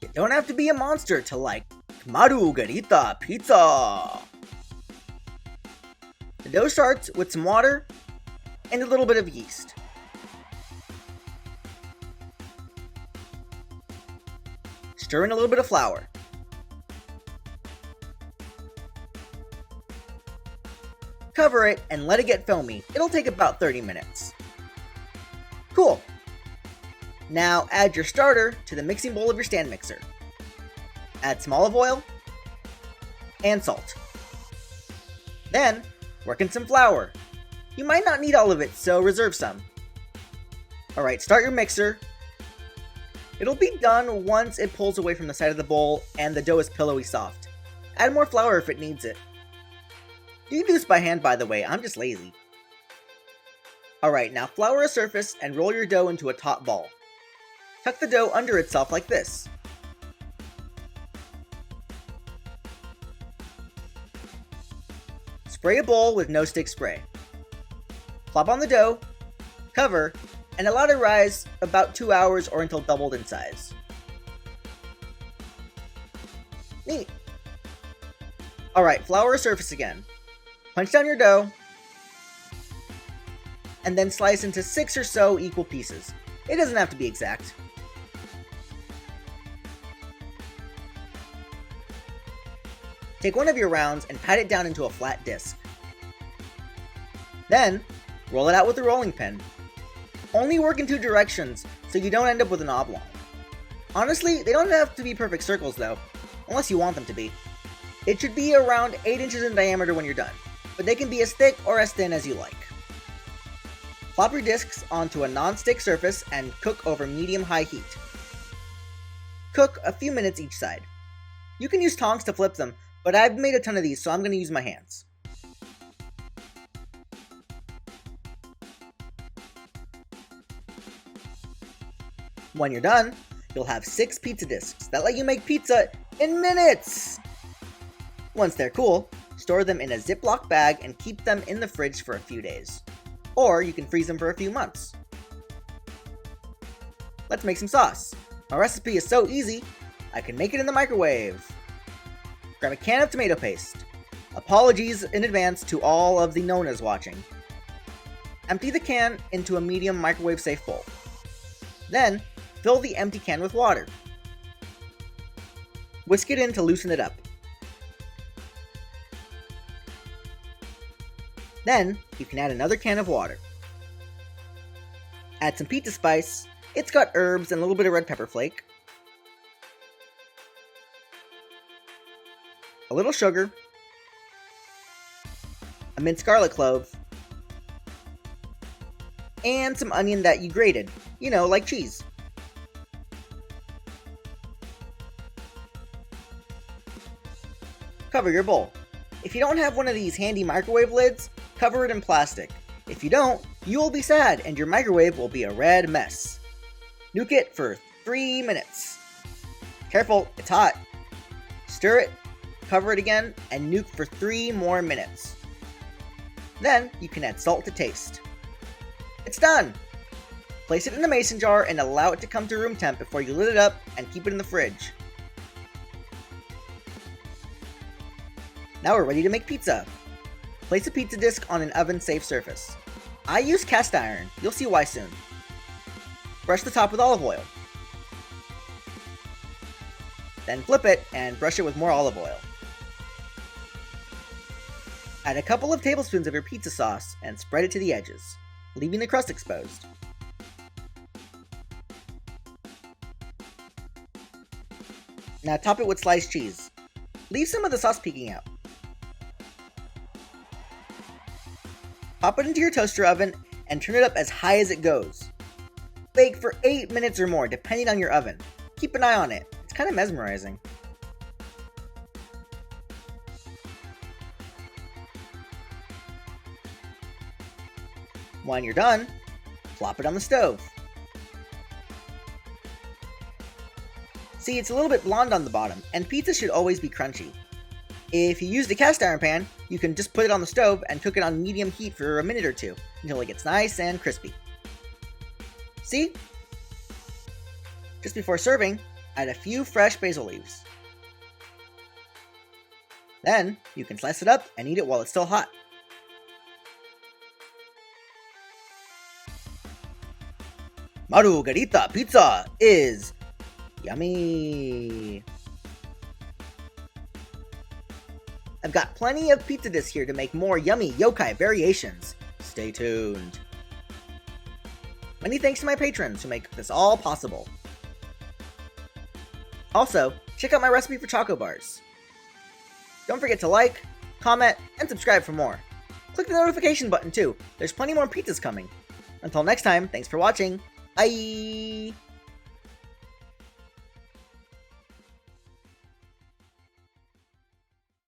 You don't have to be a monster to like Margherita pizza. The dough starts with some water and a little bit of yeast. Stir in a little bit of flour. Cover it and let it get foamy. It'll take about 30 minutes. Cool. Now add your starter to the mixing bowl of your stand mixer. Add some olive oil and salt. Then, work in some flour. You might not need all of it, so reserve some. Alright, start your mixer. It'll be done once it pulls away from the side of the bowl and the dough is pillowy soft. Add more flour if it needs it. You can do this by hand, by the way, I'm just lazy. Alright, now flour a surface and roll your dough into a taut ball. Tuck the dough under itself like this. Spray a bowl with no stick spray. Plop on the dough, cover, and allow to rise about 2 hours or until doubled in size. Neat. Alright, flour a surface again. Punch down your dough, and then slice into 6 or so equal pieces. It doesn't have to be exact. Take one of your rounds and pat it down into a flat disc. Then, roll it out with a rolling pin. Only work in 2 directions, so you don't end up with an oblong. Honestly, they don't have to be perfect circles though, unless you want them to be. It should be around 8 inches in diameter when you're done, but they can be as thick or as thin as you like. Plop your discs onto a non-stick surface and cook over medium-high heat. Cook a few minutes each side. You can use tongs to flip them, but I've made a ton of these, so I'm going to use my hands. When you're done, you'll have 6 pizza discs that let you make pizza in minutes! Once they're cool, store them in a Ziploc bag and keep them in the fridge for a few days. Or you can freeze them for a few months. Let's make some sauce. My recipe is so easy, I can make it in the microwave. Grab a can of tomato paste. Apologies in advance to all of the Nonas watching. Empty the can into a medium microwave safe bowl. Then, fill the empty can with water. Whisk it in to loosen it up. Then, you can add another can of water. Add some pizza spice. It's got herbs and a little bit of red pepper flake. A little sugar. A minced garlic clove. And some onion that you grated. You know, like cheese. Cover your bowl. If you don't have one of these handy microwave lids, cover it in plastic. If you don't, you will be sad and your microwave will be a red mess. Nuke it for 3 minutes. Careful, it's hot. Stir it, cover it again, and nuke for 3 more minutes. Then, you can add salt to taste. It's done! Place it in a mason jar and allow it to come to room temp before you lid it up and keep it in the fridge. Now we're ready to make pizza. Place a pizza disc on an oven-safe surface. I use cast iron, you'll see why soon. Brush the top with olive oil. Then flip it and brush it with more olive oil. Add a couple of tablespoons of your pizza sauce and spread it to the edges, leaving the crust exposed. Now top it with sliced cheese. Leave some of the sauce peeking out. Pop it into your toaster oven and turn it up as high as it goes. Bake for 8 minutes or more, depending on your oven. Keep an eye on it. It's kind of mesmerizing. When you're done, plop it on the stove. See, it's a little bit blonde on the bottom, and pizza should always be crunchy. If you use the cast iron pan, you can just put it on the stove and cook it on medium heat for a minute or two until it gets nice and crispy. See? Just before serving, Add a few fresh basil leaves. Then, you can slice it up and eat it while it's still hot. Margherita pizza is yummy! I've got plenty of pizza discs here to make more yummy yokai variations. Stay tuned. Many thanks to my patrons who make this all possible. Also, check out my recipe for choco bars. Don't forget to like, comment, and subscribe for more. Click the notification button too. There's plenty more pizzas coming. Until next time, thanks for watching. Bye!